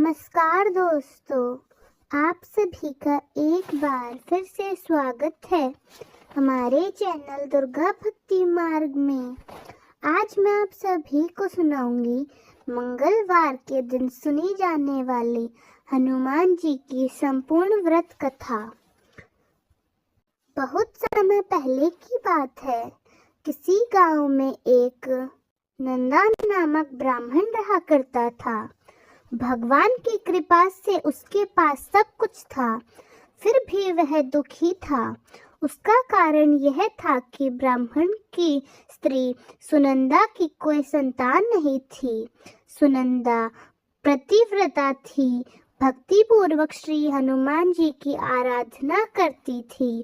नमस्कार दोस्तों, आप सभी का एक बार फिर से स्वागत है हमारे चैनल दुर्गा भक्ति मार्ग में। आज मैं आप सभी को सुनाऊंगी मंगलवार के दिन सुनी जाने वाली हनुमान जी की संपूर्ण व्रत कथा। बहुत समय पहले की बात है। किसी गांव में एक नंदा नामक ब्राह्मण रहा करता था। भगवान की कृपा से उसके पास सब कुछ था, फिर भी वह दुखी था। उसका कारण यह था कि ब्राह्मण की स्त्री सुनंदा की कोई संतान नहीं थी। सुनंदा पतिव्रता थी, भक्ति पूर्वक श्री हनुमान जी की आराधना करती थी।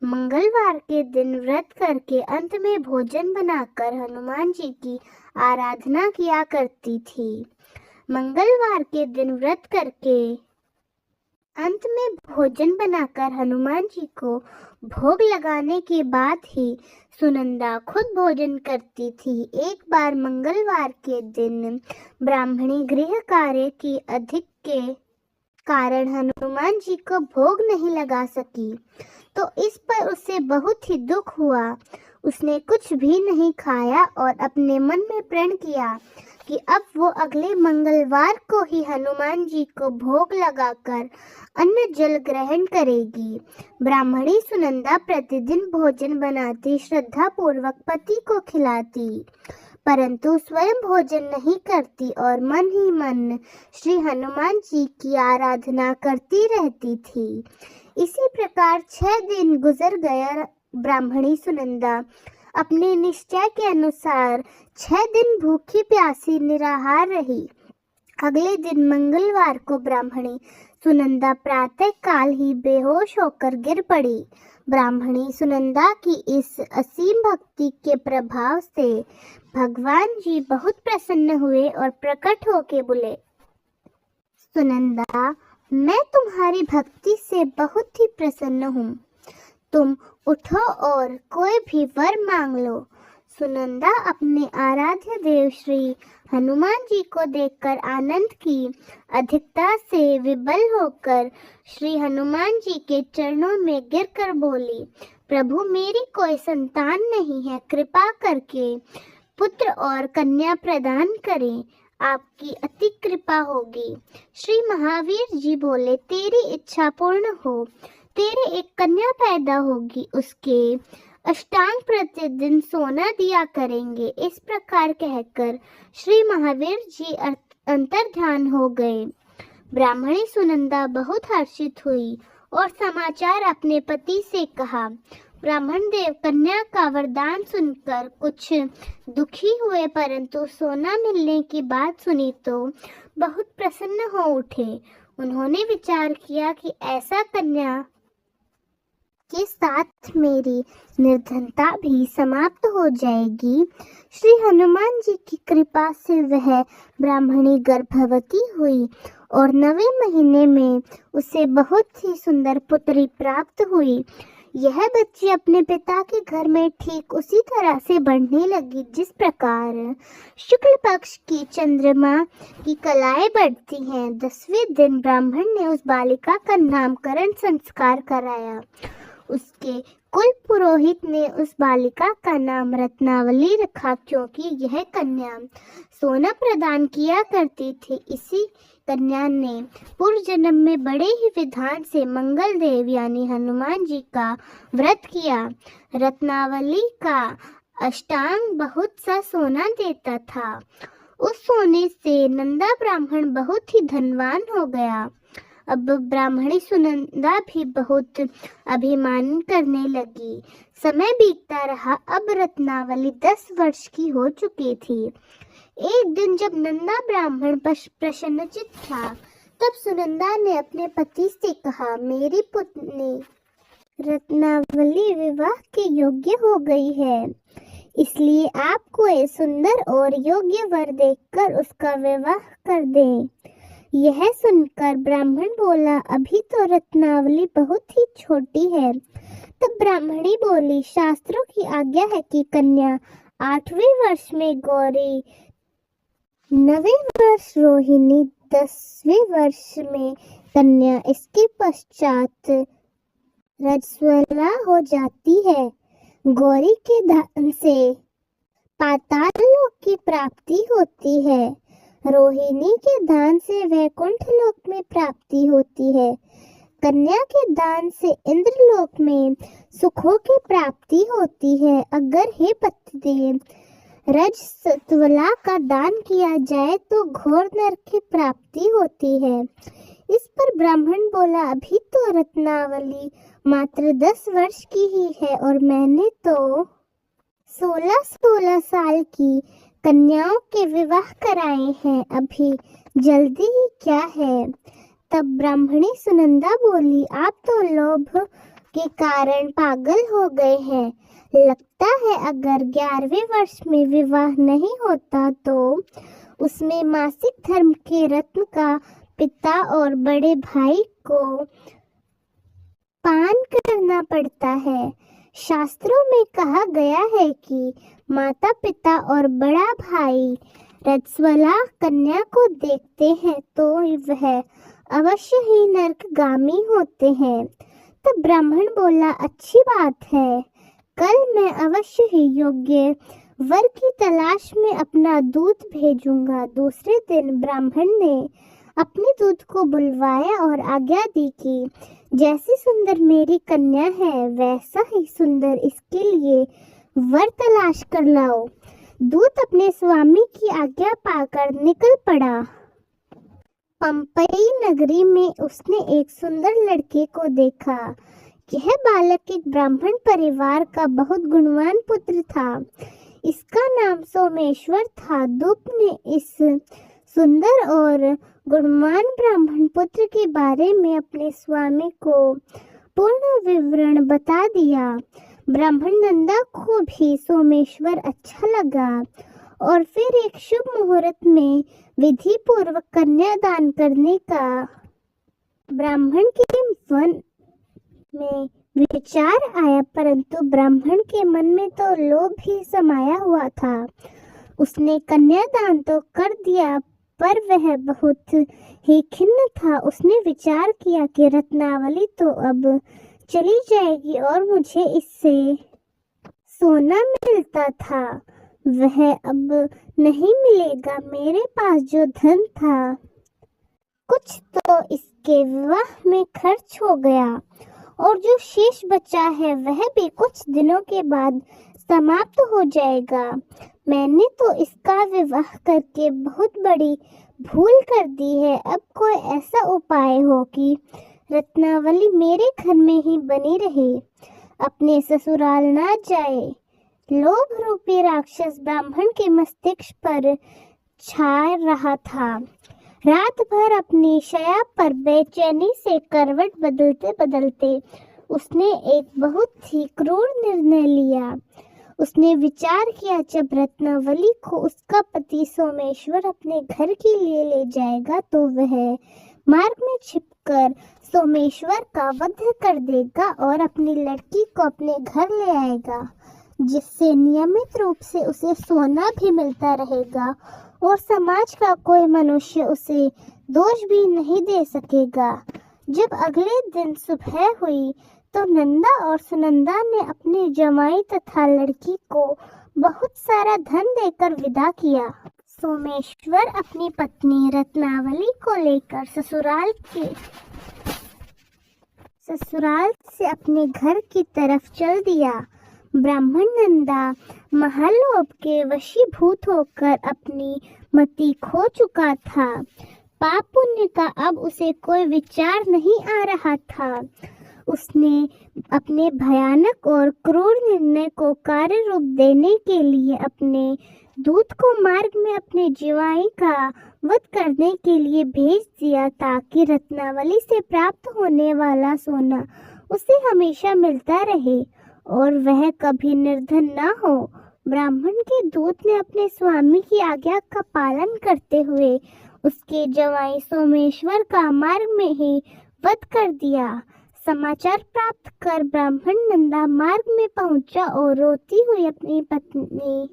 मंगलवार के दिन व्रत करके अंत में भोजन बनाकर हनुमान जी की आराधना किया करती थी। मंगलवार के दिन व्रत करके अंत में भोजन बनाकर हनुमान जी को भोग लगाने के बाद ही सुनंदा खुद भोजन करती थी। एक बार मंगलवार के दिन ब्राह्मणी गृह कार्य की अधिक के कारण हनुमान जी को भोग नहीं लगा सकी, तो इस पर उसे बहुत ही दुख हुआ। उसने कुछ भी नहीं खाया और अपने मन में प्रण किया कि अब वो अगले मंगलवार को ही हनुमान जी को भोग लगाकर अन्न जल ग्रहण करेगी। ब्राह्मणी सुनंदा प्रतिदिन भोजन बनाती, श्रद्धा पूर्वक पति को खिलाती, परंतु स्वयं भोजन नहीं करती और मन ही मन श्री हनुमान जी की आराधना करती रहती थी। इसी प्रकार 6 दिन गुजर गया। ब्राह्मणी सुनंदा अपने निश्चय के अनुसार 6 दिन भूखी प्यासी निराहार रही। अगले दिन मंगलवार को ब्राह्मणी सुनंदा प्रातः काल ही बेहोश होकर गिर पड़ी। ब्राह्मणी सुनंदा की इस असीम भक्ति के प्रभाव से भगवान जी बहुत प्रसन्न हुए और प्रकट होके बोले, सुनंदा, मैं तुम्हारी भक्ति से बहुत ही प्रसन्न हूँ। तुम उठो और कोई भी वर मांग लो। सुनंदा अपने आराध्य देव श्री हनुमान जी को देखकर आनंद की अधिकता से विबल होकर श्री हनुमान जी के चरणों में गिरकर बोली, प्रभु, मेरी कोई संतान नहीं है, कृपा करके पुत्र और कन्या प्रदान करें, आपकी अति कृपा होगी। श्री महावीर जी बोले, तेरी इच्छा पूर्ण हो, तेरे एक कन्या पैदा होगी, उसके अष्टांग प्रतिदिन सोना दिया करेंगे। इस प्रकार कहकर श्री महावीर जी अंतर्ध्यान हो गए। ब्राह्मणी सुनंदा बहुत हर्षित हुई और समाचार अपने पति से कहा। ब्राह्मण देव कन्या का वरदान सुनकर कुछ दुखी हुए, परंतु सोना मिलने की बात सुनी तो बहुत प्रसन्न हो उठे। उन्होंने विचार किया कि ऐसा कन्या के साथ मेरी निर्धनता भी समाप्त हो जाएगी। श्री हनुमान जी की कृपा से वह ब्राह्मणी गर्भवती हुई और 9वें महीने में उसे बहुत ही सुंदर पुत्री प्राप्त हुई। यह बच्ची अपने पिता के घर में ठीक उसी तरह से बढ़ने लगी जिस प्रकार शुक्ल पक्ष की चंद्रमा की कलाएं बढ़ती हैं। 10वें दिन ब्राह्मण ने उस बालिका का नामकरण संस्कार कराया। उसके कुल पुरोहित ने उस बालिका का नाम रत्नावली रखा, क्योंकि यह कन्या सोना प्रदान किया करती थी। इसी कन्या ने पूर्व जन्म में बड़े ही विधान से मंगल देव यानी हनुमान जी का व्रत किया। रत्नावली का अष्टांग बहुत सा सोना देता था। उस सोने से नंदा ब्राह्मण बहुत ही धनवान हो गया। अब ब्राह्मणी सुनंदा भी बहुत अभिमान करने लगी। समय बीतता रहा। अब रत्नावली 10 वर्ष की हो चुकी थी। एक दिन जब नंदा ब्राह्मण प्रसन्नचित्त था, तब सुनंदा ने अपने पति से कहा, मेरी पत्नी रत्नावली विवाह के योग्य हो गई है, इसलिए आप कोई सुंदर और योग्य वर देखकर उसका विवाह कर दें। यह सुनकर ब्राह्मण बोला, अभी तो रत्नावली बहुत ही छोटी है। तब ब्राह्मणी बोली, शास्त्रों की आज्ञा है कि कन्या 8वें वर्ष में गौरी, 9वें वर्ष रोहिणी, 10वें वर्ष में कन्या इसके पश्चात रजस्वला हो जाती है। गौरी के दान से पाताल लोक की प्राप्ति होती है। रोहिणी के दान से वैकुंठ लोक में प्राप्ति होती है। कन्या के दान से इंद्रलोक में सुखों की प्राप्ति होती है। अगर हे पतिदेव रजस्वला का दान किया जाए तो घोर नरक की प्राप्ति होती है। इस पर ब्राह्मण बोला, अभी तो रत्नावली मात्र 10 वर्ष की ही है और मैंने तो 16-16 साल की कन्याओं के विवाह कराए हैं, अभी जल्दी ही क्या है। तब ब्राह्मणी सुनंदा बोली, आप तो लोभ के कारण पागल हो गए हैं। लगता है अगर 11वें वर्ष में विवाह नहीं होता तो उसमें मासिक धर्म के रत्न का पिता और बड़े भाई को पान करना पड़ता है। शास्त्रों में कहा गया है कि माता पिता और बड़ा भाई रजस्वला कन्या को देखते हैं तो वह अवश्य ही नरकगामी होते हैं। तब ब्राह्मण बोला, अच्छी बात है, कल मैं अवश्य ही योग्य वर की तलाश में अपना दूत भेजूंगा। दूसरे दिन ब्राह्मण ने अपने दूत को बुलवाया और आज्ञा दी कि जैसी सुंदर मेरी कन्या है वैसा ही सुंदर इसके लिए वर तलाश कर लाओ। दूत अपने स्वामी की आज्ञा पाकर निकल पड़ा। पंपई नगरी में उसने एक सुंदर लड़के को देखा। यह बालक एक ब्राह्मण परिवार का बहुत गुणवान पुत्र था। इसका नाम सोमेश्वर था। दूत ने इस सुंदर और गुणवान ब्राह्मण पुत्र के बारे में अपने स्वामी को पूर्ण विवरण बता दिया। ब्राह्मण नंदा को भी सोमेश्वर अच्छा लगा और फिर एक शुभ मुहूर्त में विधि पूर्वक कन्यादान करने का ब्राह्मण के मन में विचार आया, परंतु ब्राह्मण के मन में तो लोभ ही समाया हुआ था। उसने कन्यादान तो कर दिया पर वह बहुत ही खिन्न था। उसने विचार किया कि रत्नावली तो अब चली जाएगी और मुझे इससे सोना मिलता था वह अब नहीं मिलेगा। मेरे पास जो धन था कुछ तो इसके विवाह में खर्च हो गया और जो शेष बचा है वह भी कुछ दिनों के बाद समाप्त हो जाएगा। मैंने तो इसका विवाह करके बहुत बड़ी भूल कर दी है। अब कोई ऐसा उपाय हो कि रत्नावली मेरे घर में ही बनी रहे, अपने ससुराल ना जाए। लोभ रूपी राक्षस ब्राह्मण के मस्तिष्क पर छा रहा था। रात भर अपनी शया पर बेचैनी से करवट बदलते बदलते उसने एक बहुत ही क्रूर निर्णय लिया। उसने विचार किया, जब रत्नावली को उसका पति सोमेश्वर अपने घर के लिए ले जाएगा तो वह मार्ग में छिपकर सोमेश्वर का वध कर देगा और अपनी लड़की को अपने घर ले आएगा, जिससे नियमित रूप से उसे सोना भी मिलता रहेगा और समाज का कोई मनुष्य उसे दोष भी नहीं दे सकेगा। जब अगले दिन सुबह हुई तो नंदा और सुनंदा ने अपने जमाई तथा लड़की को बहुत सारा धन देकर विदा किया। सोमेश्वर अपनी पत्नी रत्नावली को लेकर ससुराल से अपने घर की तरफ चल दिया। ब्राह्मण नंदा महालोभ के वशीभूत होकर अपनी मति खो चुका था। पाप पुण्य का अब उसे कोई विचार नहीं आ रहा था। उसने अपने भयानक और क्रूर निर्णय को कार्य रूप देने के लिए अपने दूत को मार्ग में अपने जीवाई का वध करने के लिए भेज दिया, ताकि रत्नावली से प्राप्त होने वाला सोना उसे हमेशा मिलता रहे और वह कभी निर्धन न हो। ब्राह्मण के दूत ने अपने स्वामी की आज्ञा का पालन करते हुए उसके जवाई सोमेश्वर का मार्ग में ही वध कर दिया। समाचार प्राप्त कर ब्राह्मण नंदा मार्ग में पहुंचा और रोती हुई अपनी पत्नी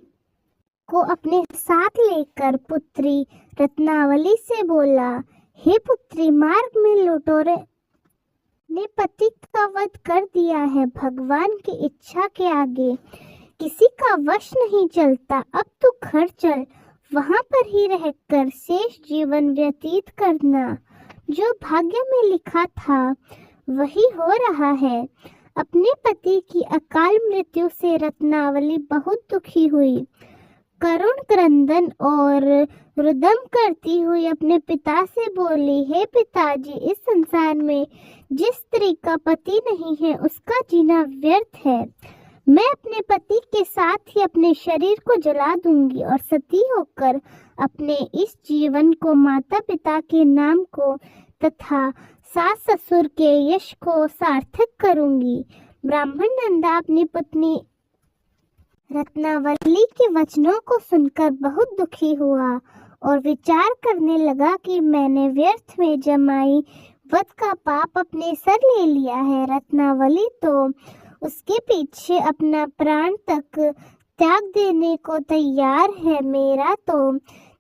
को अपने साथ लेकर पुत्री रत्नावली से बोला, हे पुत्री, मार्ग में लुटेरे ने पति का वध कर दिया है। भगवान की इच्छा के आगे किसी का वश नहीं चलता। अब तू घर चल, वहां पर ही रहकर शेष जीवन व्यतीत करना। जो भाग्य में लिखा था वही हो रहा है। अपने पति की अकाल मृत्यु से रत्नावली बहुत दुखी हुई। करुण क्रंदन और रुदन करती हुई अपने पिता से बोली, हे पिताजी, इस संसार में जिस स्त्री का पति नहीं है उसका जीना व्यर्थ है। मैं अपने पति के साथ ही अपने शरीर को जला दूंगी और सती होकर अपने इस जीवन को माता पिता के नाम को तथा सास ससुर के यश को सार्थक करूंगी। ब्राह्मण नंदा अपनी पत्नी रत्नावली के वचनों को सुनकर बहुत दुखी हुआ और विचार करने लगा कि मैंने व्यर्थ में जमाई वध का पाप अपने सर ले लिया है। रत्नावली तो उसके पीछे अपना प्राण तक त्याग देने को तैयार है। मेरा तो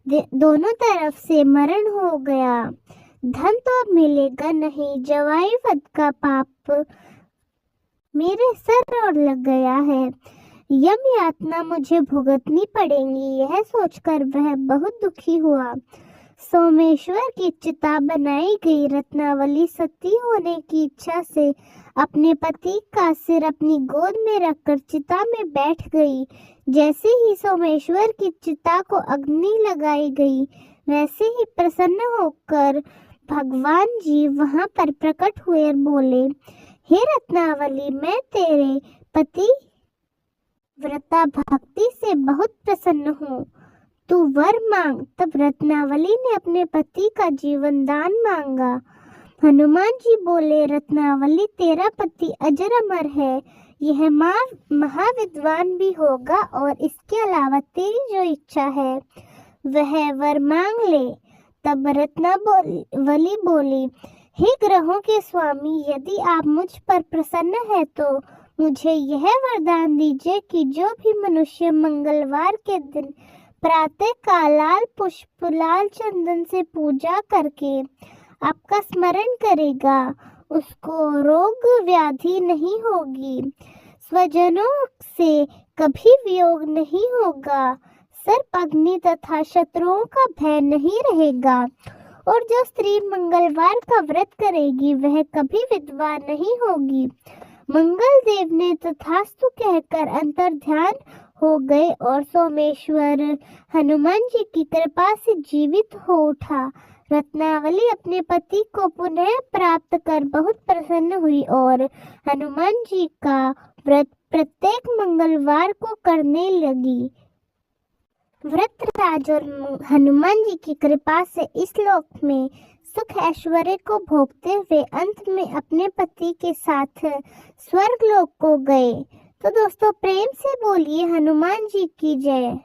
दोनों तरफ से मरण हो गया। धन तो अब मिलेगा नहीं। जवाई वध का पाप मेरे सर और लग गया है। यम यातना मुझे भुगतनी पड़ेंगी। यह सोचकर वह बहुत दुखी हुआ। सोमेश्वर की चिता बनाई गई। रत्नावली सती होने की इच्छा से अपने पति का सिर अपनी गोद में रखकर चिता में बैठ गई। जैसे ही सोमेश्वर की चिता को अग्नि लगाई गई, वैसे ही प्रसन्न होकर भगवान जी वहां पर प्रकट हुए और बोले, हे रत्नावली, मैं तेरे पति व्रता भक्ति से बहुत प्रसन्न हूँ। तू वर मांग। तब रत्नावली ने अपने पति का जीवन दान मांगा। हनुमान जी बोले, रत्नावली, तेरा पति अजर अमर है। यह महाविद्वान भी होगा और इसके अलावा तेरी जो इच्छा है वह वर मांग ले। तब रत्नावली बोली, हे ग्रहों के स्वामी, यदि आप मुझ पर प्रसन्न है तो मुझे यह वरदान दीजिए कि जो भी मनुष्य मंगलवार के दिन प्रातः काल लाल पुष्प लाल चंदन से पूजा करके आपका स्मरण करेगा, उसको रोग व्याधि नहीं होगी, स्वजनों से कभी वियोग नहीं होगा, सर्प अग्नि तथा शत्रुओं का भय नहीं रहेगा, और जो स्त्री मंगलवार का व्रत करेगी वह कभी विधवा नहीं होगी। मंगल देव ने तथास्तु कहकर अंतर ध्यान हो गए और सोमेश्वर हनुमान जी की कृपा से जीवित हो उठा। रत्नावली अपने पति को पुनः प्राप्त कर बहुत प्रसन्न हुई और हनुमान जी का व्रत प्रत्येक मंगलवार को करने लगी। व्रतराज और हनुमान जी की कृपा से इस लोक में सुख ऐश्वर्य को भोगते हुए अंत में अपने पति के साथ स्वर्ग लोक को गए। तो दोस्तों, प्रेम से बोलिए हनुमान जी की जय।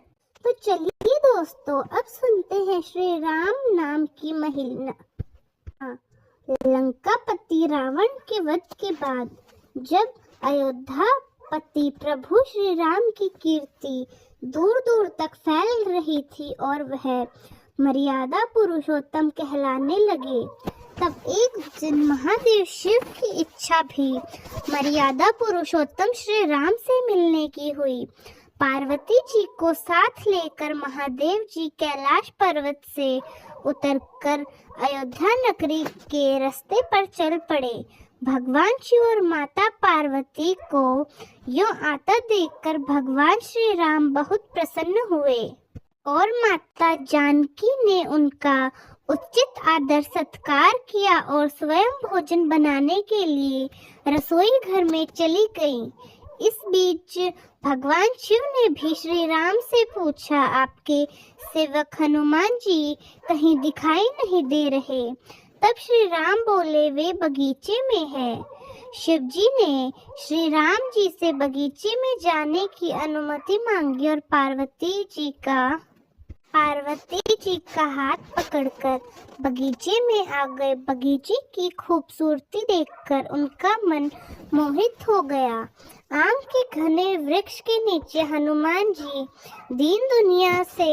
तो चलिए दोस्तों, अब सुनते हैं श्री राम नाम की महिमा। लंकापति रावण के वध के बाद जब अयोध्या पति प्रभु श्री राम की कीर्ति दूर दूर तक फैल रही थी और वह मर्यादा पुरुषोत्तम कहलाने लगे, तब एक दिन महादेव शिव की इच्छा भी मर्यादा पुरुषोत्तम श्री राम से मिलने की हुई। पार्वती जी को साथ लेकर महादेव जी कैलाश पर्वत से उतरकर अयोध्या नगरी के रास्ते पर चल पड़े। भगवान शिव और माता पार्वती को यूं आता देखकर भगवान श्री राम बहुत प्रसन्न हुए और माता जानकी ने उनका उचित आदर सत्कार किया और स्वयं भोजन बनाने के लिए रसोई घर में चली गईं। इस बीच भगवान शिव ने भी श्री राम से पूछा, आपके सेवक हनुमान जी कहीं दिखाई नहीं दे रहे। तब श्री राम बोले, वे बगीचे में है। शिव जी ने श्री राम जी से बगीचे में जाने की अनुमति मांगी और पार्वती जी का हाथ पकड़कर बगीचे में आ गए। बगीचे की खूबसूरती देखकर उनका मन मोहित हो गया। आम के घने वृक्ष के नीचे हनुमान जी दीन दुनिया से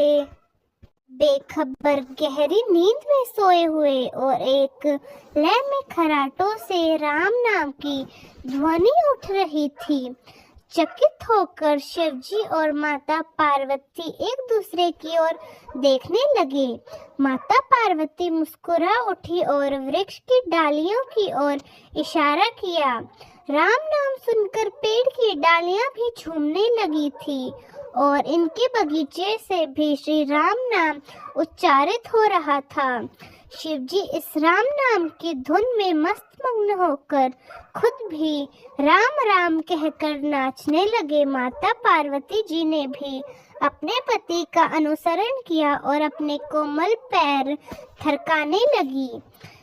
बेखबर गहरी नींद में सोए हुए और एक लय में खराटों से राम नाम की ध्वनि उठ रही थी। चकित होकर शिवजी और माता पार्वती एक दूसरे की ओर देखने लगे। माता पार्वती मुस्कुरा उठी और वृक्ष की डालियों की ओर इशारा किया। राम नाम सुनकर पेड़ की डालियां भी झूमने लगी थी और इनके बगीचे से भी श्री राम नाम उच्चारित हो रहा था। शिवजी इस राम नाम की धुन में मस्त मग्न होकर खुद भी राम राम कहकर नाचने लगे। माता पार्वती जी ने भी अपने पति का अनुसरण किया और अपने कोमल पैर थरकाने लगी।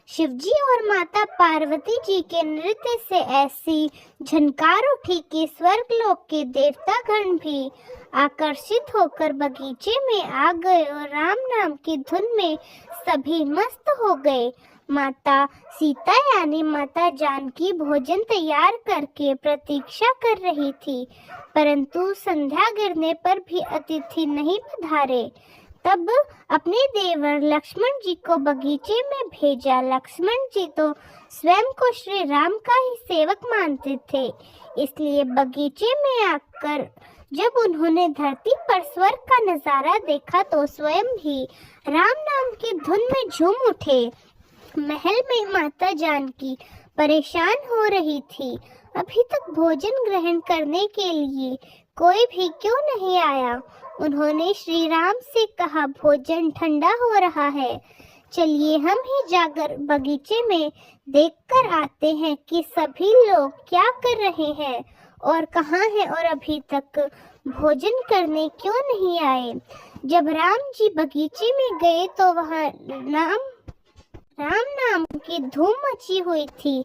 शिवजी और माता पार्वती जी के नृत्य से ऐसी झनकार उठी कि स्वर्गलोक के देवतागण भी आकर्षित होकर बगीचे में आ गए और राम नाम की धुन में सभी मस्त हो गए। माता सीता यानी माता जानकी भोजन तैयार करके प्रतीक्षा कर रही थी, परंतु संध्या गिरने पर भी अतिथि नहीं पधारे। तब अपने देवर लक्ष्मण जी को बगीचे में भेजा। लक्ष्मण जी तो स्वयं को श्री राम का ही सेवक मानते थे, इसलिए बगीचे में आकर जब उन्होंने धरती पर स्वर्ग का नजारा देखा तो स्वयं भी राम नाम की धुन में झूम उठे। महल में माता जानकी परेशान हो रही थी। अभी तक भोजन ग्रहण करने के लिए कोई भी क्यों नहीं आया। उन्होंने श्री राम से कहा, भोजन ठंडा हो रहा है, चलिए हम ही जाकर बगीचे में देखकर आते हैं कि सभी लोग क्या कर रहे हैं और कहाँ हैं और अभी तक भोजन करने क्यों नहीं आए। जब राम जी बगीचे में गए तो वहाँ राम नाम की धूम मची हुई थी।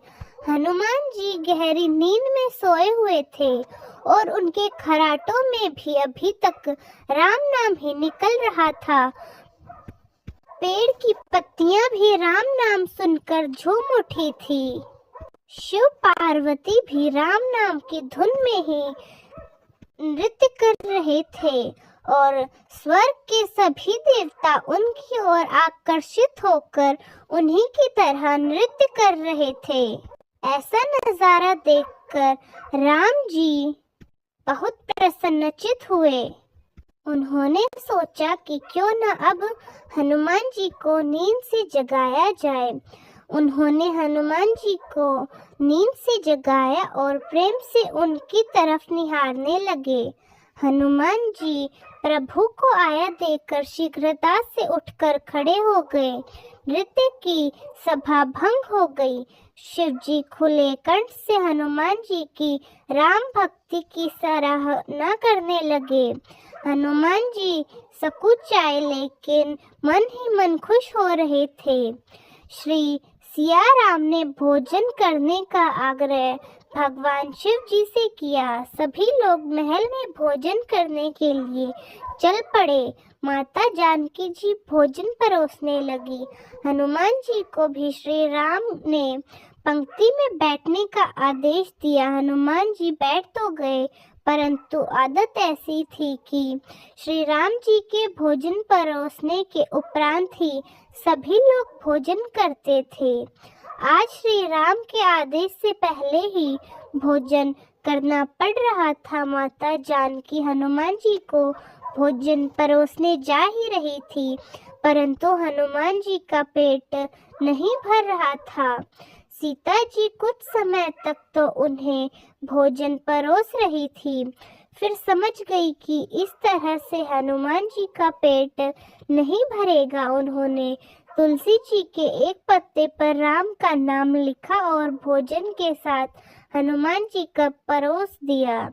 हनुमान जी गहरी नींद में सोए हुए थे और उनके खराटों में भी अभी तक राम नाम ही निकल रहा था। पेड़ की पत्तियां भी राम नाम सुनकर झूम उठी थी। शिव पार्वती भी राम नाम की धुन में ही नृत्य कर रहे थे और स्वर्ग के सभी देवता उनकी ओर आकर्षित होकर उन्हीं की तरह नृत्य कर रहे थे। ऐसा नजारा देखकर राम जी बहुत प्रसन्नचित हुए। उन्होंने सोचा कि क्यों न अब हनुमान जी को नींद से जगाया जाए। उन्होंने हनुमान जी को नींद से जगाया और प्रेम से उनकी तरफ निहारने लगे। हनुमान जी प्रभु को आया देखकर शीघ्रता से उठकर खड़े हो गए। नृत्य की सभा भंग हो गई। शिव जी खुले कंठ से हनुमान जी की राम भक्ति की सराहना करने लगे। हनुमान जी सकुचाए लेकिन मन ही मन खुश हो रहे थे। श्री सिया राम ने भोजन करने का आग्रह भगवान शिव जी से किया। सभी लोग महल में भोजन करने के लिए चल पड़े। माता जानकी जी भोजन परोसने लगी। हनुमान जी को भी श्री राम ने पंक्ति में बैठने का आदेश दिया। हनुमान जी बैठ तो गए, परंतु आदत ऐसी थी कि श्री राम जी के भोजन परोसने के उपरांत ही सभी लोग भोजन करते थे। आज श्री राम के आदेश से पहले ही भोजन करना पड़ रहा था। माता जानकी हनुमान जी को भोजन परोसने जा ही रही थी, परंतु हनुमान जी का पेट नहीं भर रहा था। सीता जी कुछ समय तक तो उन्हें भोजन परोस रही थी, फिर समझ गई कि इस तरह से हनुमान जी का पेट नहीं भरेगा। उन्होंने तुलसी जी के एक पत्ते पर राम का नाम लिखा और भोजन के साथ हनुमान जी का परोस दिया।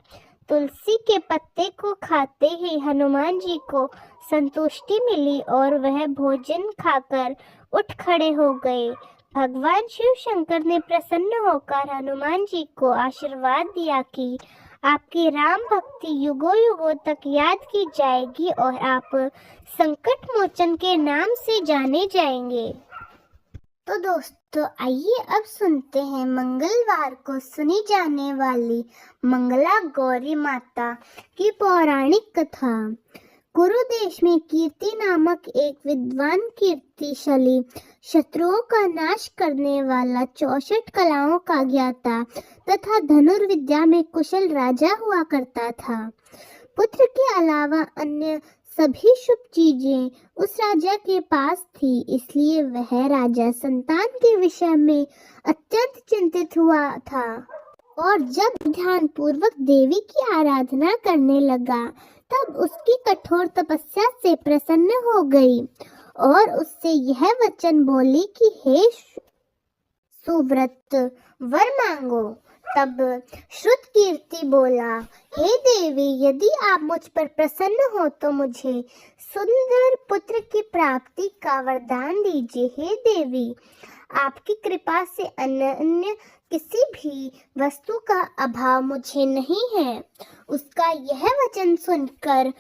तुलसी के पत्ते को खाते ही हनुमान जी को संतुष्टि मिली और वह भोजन खाकर उठ खड़े हो गए। भगवान शिव शंकर ने प्रसन्न होकर हनुमान जी को आशीर्वाद दिया कि आपकी राम भक्ति युगों युगों तक याद की जाएगी और आप संकट मोचन के नाम से जाने जाएंगे। तो दोस्तों आइए अब सुनते हैं मंगलवार को सुनी जाने वाली मंगला गौरी माता की पौराणिक कथा। कुरुदेश में कीर्ति नामक एक विद्वान कीर्तिशाली शत्रुओं का नाश करने वाला 64 कलाओं का ज्ञाता तथा धनुर्विद्या में कुशल राजा हुआ करता था। पुत्र के अलावा अन्य सभी शुभ चीजें उस राजा के पास थी, इसलिए वह राजा संतान के विषय में अत्यंत चिंतित हुआ था। और जब ध्यान पूर्वक देवी की आराधना करने लगा तब उसकी कठोर तपस्या से प्रसन्न हो गई और उससे यह वचन बोली कि हे सुव्रत, वर मांगो। तब श्रुतकीर्ति बोला, हे देवी, यदि आप मुझ पर प्रसन्न हो तो मुझे सुंदर पुत्र की प्राप्ति का वरदान दीजिए। हे देवी, आपकी कृपा से अन्य किसी भी वस्तु का अभाव मुझे नहीं है। उसका यह वचन सुनकर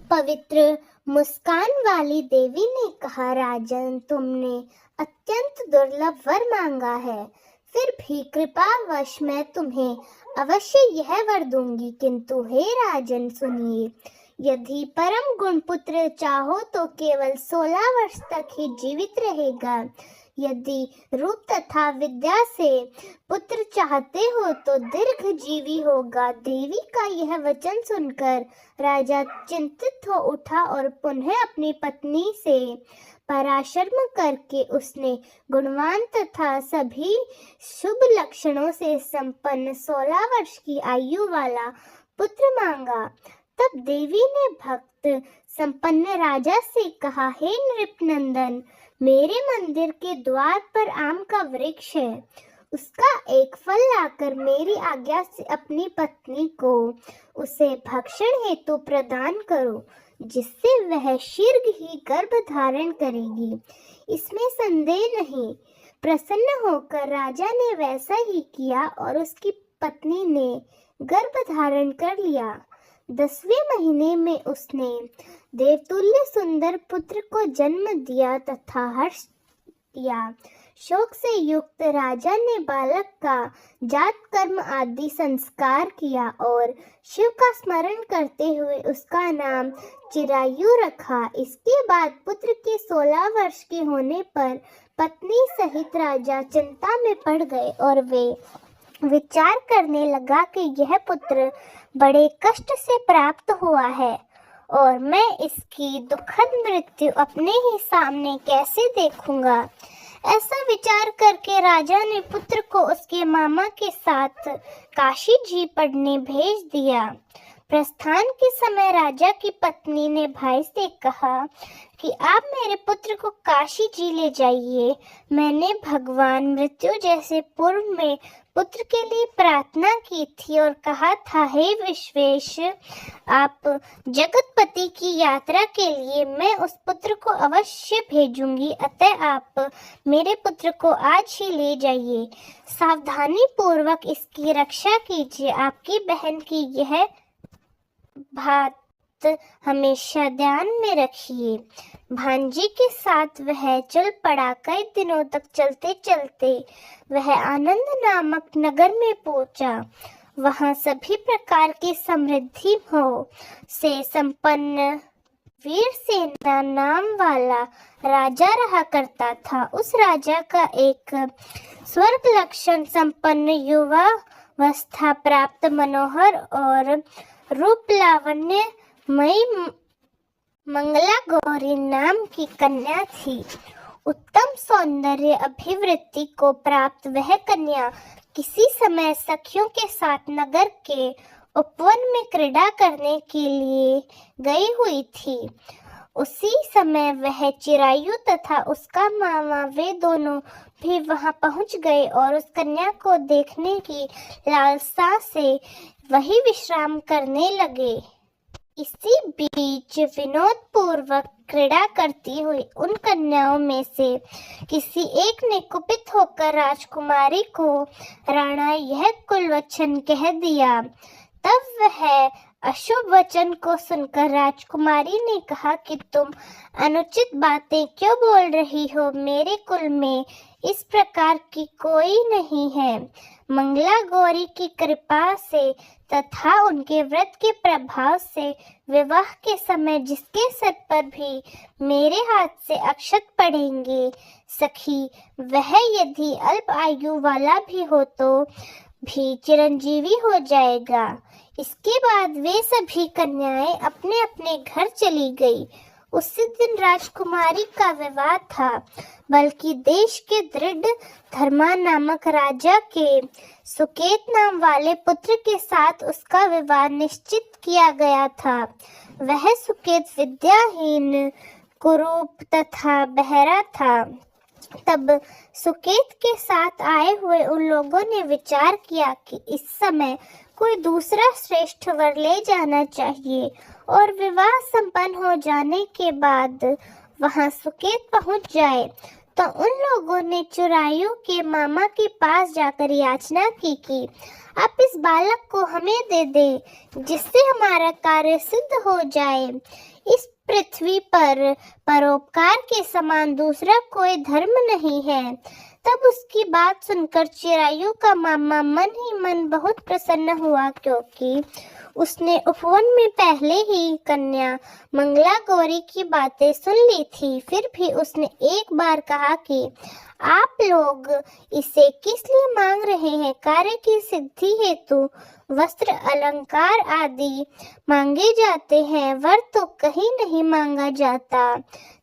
पवित्र मुस्कान वाली देवी ने कहा, राजन, तुमने अत्यंत दुर्लभ वर मांगा है, फिर भी कृपावश मैं तुम्हें अवश्य यह वर दूंगी। किंतु हे राजन, सुनिए, यदि परम गुण पुत्र चाहो तो केवल 16 वर्ष तक ही जीवित रहेगा। यदि रूप तथा विद्या से पुत्र चाहते हो तो दीर्घ जीवी होगा। देवी का यह वचन सुनकर राजा चिंतित हो उठा और पुनः अपनी पत्नी से पराशर्म करके उसने गुणवान तथा सभी शुभ लक्षणों से संपन्न 16 वर्ष की आयु वाला पुत्र मांगा। तब देवी ने भक्त संपन्न राजा से कहा, हे नृपनंदन, मेरे मंदिर के द्वार पर आम का वृक्ष है, उसका एक फल लाकर मेरी आज्ञा से अपनी पत्नी को उसे भक्षण हेतु प्रदान करो, जिससे वह शीघ्र ही गर्भ धारण करेगी, इसमें संदेह नहीं। प्रसन्न होकर राजा ने वैसा ही किया और उसकी पत्नी ने गर्भ धारण कर लिया। 10वें महीने में उसने देवतुल्य सुंदर पुत्र को जन्म दिया तथा हर्ष किया। शोक से युक्त राजा ने बालक का जात कर्म आदि संस्कार किया और शिव का स्मरण करते हुए उसका नाम चिरायु रखा। इसके बाद पुत्र के 16 वर्ष के होने पर पत्नी सहित राजा चिंता में पड़ गए और वे विचार करने लगा कि यह पुत्र बड़े कष्ट से प्राप्त हुआ है और मैं इसकी दुखद मृत्यु अपने ही सामने कैसे देखूंगा। ऐसा विचार करके राजा ने पुत्र को उसके मामा के साथ काशी जी पढ़ने भेज दिया। प्रस्थान के समय राजा की पत्नी ने भाई से कहा कि आप मेरे पुत्र को काशी जी ले जाइए। मैंने भगवान मृत्यु जैसे पूर्व में पुत्र के लिए प्रार्थना की थी और कहा था, हे विश्वेश, आप जगतपति की यात्रा के लिए मैं उस पुत्र को अवश्य भेजूंगी, अतः आप मेरे पुत्र को आज ही ले जाइए। सावधानी पूर्वक इसकी रक्षा कीजिए। आपकी बहन की यह बात हमेशा ध्यान में रखिए। भांजी के साथ वह चल पड़ा। कई दिनों तक चलते चलते वह आनंद नामक नगर में पहुंचा। वहां सभी प्रकार की समृद्धि हो से संपन्न वीर सेना नाम वाला राजा रहा करता था। उस राजा का एक स्वर्ग लक्षण संपन्न युवावस्था प्राप्त मनोहर और रूप लावण्य मई मंगला गौरी नाम की कन्या थी। उत्तम सौंदर्य अभिवृद्धि को प्राप्त वह कन्या किसी समय सखियों के साथ नगर के उपवन में क्रीड़ा करने के लिए गई हुई थी। उसी समय वह चिरायु तथा उसका मामा वे दोनों भी वहां पहुंच गए और उस कन्या को देखने की लालसा से वही विश्राम करने लगे। इसी बीच विनोद पूर्वक क्रीड़ा करती हुई उन कन्याओं में से किसी एक ने कुपित होकर राजकुमारी को राणा यह कुलवचन कह दिया। तब वह अशुभ वचन को सुनकर राजकुमारी ने कहा कि तुम अनुचित बातें क्यों बोल रही हो? मेरे कुल में इस प्रकार की कोई नहीं है। मंगला गौरी की कृपा से तथा उनके व्रत के प्रभाव से विवाह के समय जिसके सर पर भी मेरे हाथ से अक्षत पड़ेंगे सखी, वह यदि अल्प आयु वाला भी हो तो भी चिरंजीवी हो जाएगा। इसके बाद वे सभी कन्याएं अपने अपने घर चली गई। उसी दिन राजकुमारी का विवाह था, बल्कि देश के दृढ़ धर्मा नामक राजा के सुकेत नाम वाले पुत्र के साथ उसका विवाह निश्चित किया गया था। वह सुकेत विद्याहीन, कुरूप तथा बहरा था। तब सुकेत के साथ आए हुए उन लोगों ने विचार किया कि इस समय कोई दूसरा श्रेष्ठ वर ले जाना चाहिए और विवाह संपन्न हो जाने के बाद वहां सुकेत पहुंच जाए। तो उन लोगों ने चिरायु के मामा के पास जाकर याचना की कि आप इस बालक को हमें दे दें, जिससे हमारा कार्य सिद्ध हो जाए। इस पृथ्वी पर परोपकार के समान दूसरा कोई धर्म नहीं है। तब उसकी बात सुनकर चिरायु का मामा मन ही मन बहुत प्रसन्न हुआ, क्योंकि उसने उपवन में पहले ही कन्या मंगला गौरी की बातें सुन ली थी। फिर भी उसने एक बार कहा कि आप लोग इसे किस लिए मांग रहे हैं? कार्य की सिद्धि हेतु वस्त्र अलंकार आदि मांगे जाते हैं, वर तो कहीं नहीं मांगा जाता।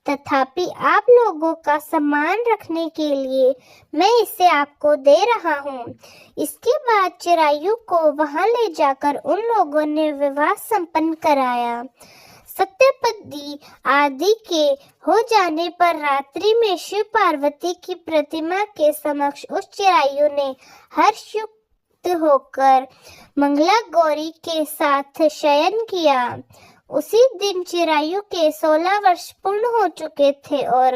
तथापि आप लोगों का सम्मान रखने के लिए मैं इसे आपको दे रहा हूँ। इसके बाद चिरायु को वहां ले जाकर उन लोगों ने विवाह संपन्न कराया। सत्यपति आदि के हो जाने पर रात्रि में शिव पार्वती की प्रतिमा के समक्ष उस चिरायु ने हर्षयुक्त होकर मंगला गौरी के साथ शयन किया। उसी दिन चिरायु के 16 वर्ष पूर्ण हो चुके थे और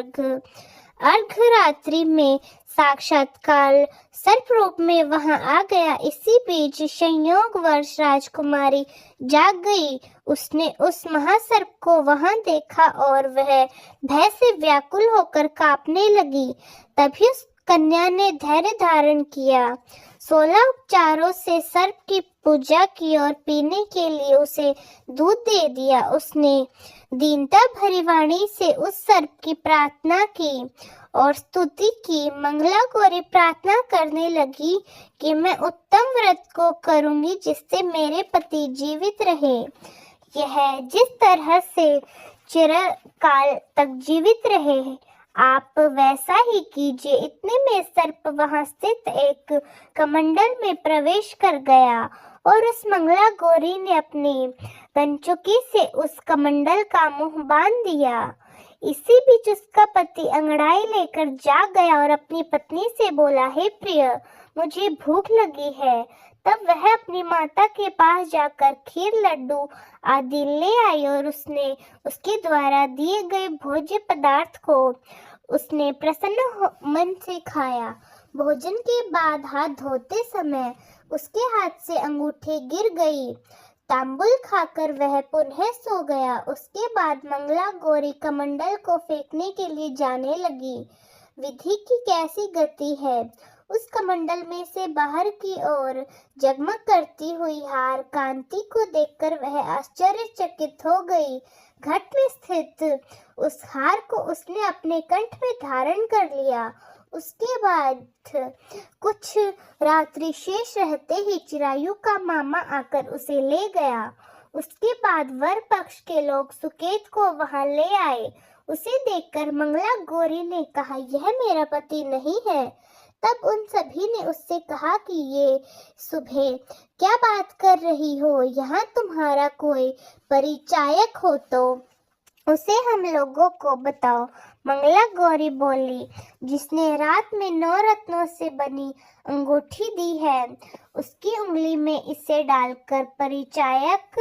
अर्धरात्रि में साक्षात्कार सर्प रूप में वहां आ गया। इसी बीच संयोग वर्ष राजकुमारी जाग गई। उसने उस महासर्प को वहां देखा और वह भय से व्याकुल होकर कांपने लगी। तभी उस कन्या ने धैर्य धारण किया, 16 उपचारों से सर्प की पूजा की और पीने के लिए उसे दूध दे दिया। उसने दीनता भरी वाणी से उस सर्प की प्रार्थना की और स्तुति की। मंगला गौरी प्रार्थना करने लगी कि मैं उत्तम व्रत को करूंगी जिससे मेरे पति जीवित रहे। यह जिस तरह से चिरकाल तक जीवित रहे, आप वैसा ही कीजिए। इतने में सर्प वहां स्थित एक कमंडल में प्रवेश कर गया और उस मंगला गौरी ने अपनी कंचुकी से उस कमंडल का मुंह बांध दिया। इसी बीच उसका पति अंगड़ाई लेकर जाग गया और अपनी पत्नी से बोला, हे प्रिय, मुझे भूख लगी है। तब वह अपनी माता के पास जाकर खीर, लड्डू आदि ले आई और उसने उसके द्वारा दिए गए भोज्य पदार्थ को उसने प्रसन्न मन से खाया। भोजन के बाद हाथ धोते समय उसके हाथ से अंगूठी गिर गई। तांबुल खाकर वह पुनः सो गया। उसके बाद मंगला गौरी कमंडल को फेंकने के लिए जाने लगी। विधि की कैसी गति है! उस कमंडल में से बाहर की ओर जगमग करती हुई हार कांति को देखकर वह आश्चर्यचकित हो गई। घट में स्थित उस हार को उसने अपने कंठ में धारण कर लिया। उसके बाद कुछ रात्रि शेष रहते ही चिरायु का मामा आकर उसे ले गया। उसके बाद वर पक्ष के लोग सुकेत को वहां ले आए। उसे देखकर मंगला गौरी ने कहा, यह मेरा पति नहीं है। तब उन सभी ने उससे कहा कि ये सुबह क्या बात कर रही हो? यहाँ तुम्हारा कोई परिचायक हो तो उसे हम लोगों को बताओ। मंगला गौरी बोली, जिसने रात में 9 रत्नों से बनी अंगूठी दी है, उसकी उंगली में इसे डालकर परिचायक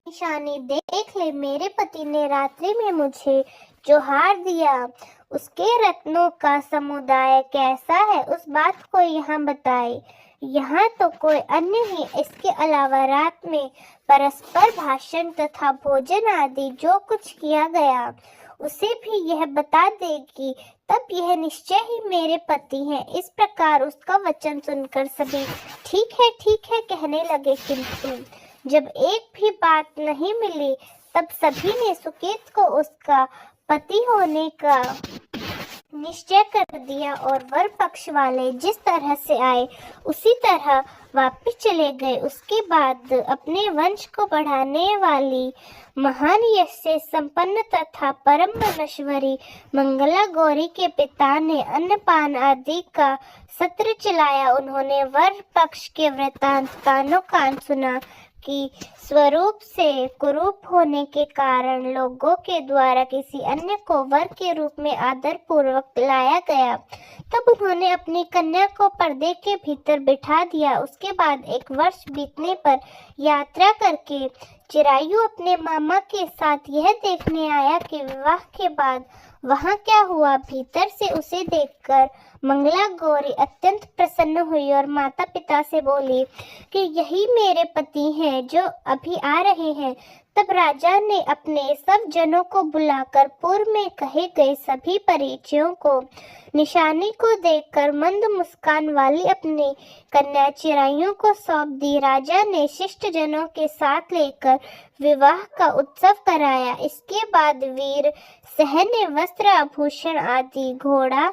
निशानी देख ले। मेरे पति ने रात्रि में मुझे जो हार दिया, उसके रत्नों का समुदाय कैसा है, उस बात को यहाँ बताए। यहाँ तो कोई अन्य ही, इसके अलावा रात में परस्पर भाषण तथा भोजन आदि जो कुछ किया गया उसे भी यह बता देगी, तब यह निश्चय ही मेरे पति हैं। इस प्रकार उसका वचन सुनकर सभी ठीक है कहने लगे, किंतु जब एक भी बात नहीं मिली तब सभी ने सुकेत को उसका पति होने का निश्चय कर दिया और वर पक्ष वाले जिस तरह से आए उसी तरह वापस चले गए। उसके बाद अपने वंश को बढ़ाने वाली महान यश से संपन्न तथा परम मनश्वरी मंगला गौरी के पिता ने अन्नपान आदि का सत्र चलाया। उन्होंने वर पक्ष के वृतांत कानो कान सुना कि स्वरूप से कुरूप होने के कारण लोगों के द्वारा किसी अन्य को वर के रूप में आदर पूर्वक लाया गया। तब उन्होंने अपनी कन्या को पर्दे के भीतर बिठा दिया। उसके बाद 1 वर्ष बीतने पर यात्रा करके चिरायु अपने मामा के साथ यह देखने आया कि विवाह के बाद वहाँ क्या हुआ। भीतर से उसे देखकर मंगला गौरी अत्यंत प्रसन्न हुई और माता पिता से बोली कि यही मेरे पति हैं जो अभी आ रहे हैं। तब राजा ने अपने सब जनों को बुलाकर पूर्व में कहे गए सभी परिचयों को निशानी को देखकर मंद मुस्कान वाली अपनी कन्या चिरायु को सौंप दी। राजा ने शिष्ट जनों के साथ लेकर विवाह का उत्सव कराया। इसके बाद वीर सहने वस्त्र आभूषण आदि घोड़ा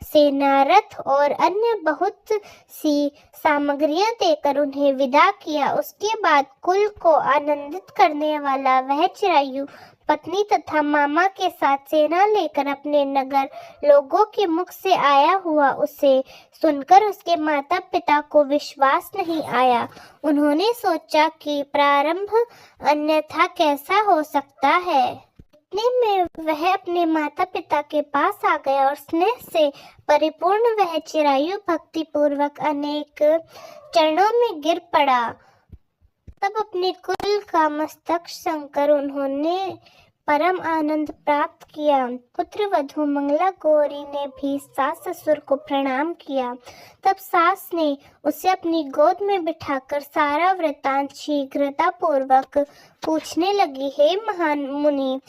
सेना रथ और अन्य बहुत सी सामग्रियां देकर उन्हें विदा किया। उसके बाद कुल को आनंदित करने वाला वह चिरायु पत्नी तथा मामा के साथ सेना लेकर अपने नगर लोगों के मुख से आया हुआ। उसे सुनकर उसके माता पिता को विश्वास नहीं आया। उन्होंने सोचा कि प्रारंभ अन्यथा कैसा हो सकता है। इतने में वह अपने माता पिता के पास आ गया और स्नेह से परिपूर्ण वह चिरायु भक्ति पूर्वक अनेक चरणों में गिर पड़ा। तब अपने कुल का मस्तक शंकर उन्होंने परम आनंद प्राप्त किया। पुत्र वधू मंगला गौरी ने भी सास ससुर को प्रणाम किया। तब सास ने उसे अपनी गोद में बिठाकर सारा वृतांत शीघ्रता पूर्वक पूछने लगी। हे महान मुनि,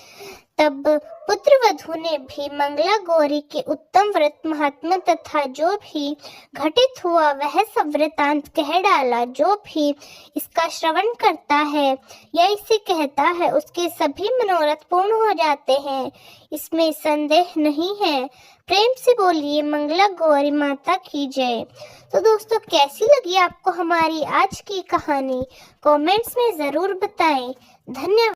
तब पुत्र वधू ने भी मंगला गौरी के उत्तम व्रत महात्मा तथा जो भी घटित हुआ वह सब वृतांत कह डाला। जो भी इसका श्रवण करता है या इसे कहता है उसके सभी मनोरथ पूर्ण हो जाते हैं, इसमें संदेह नहीं है। प्रेम से बोलिए मंगला गौरी माता की जय। तो दोस्तों, कैसी लगी आपको हमारी आज की कहानी? कमेंट्स में जरूर बताएं। धन्यवाद।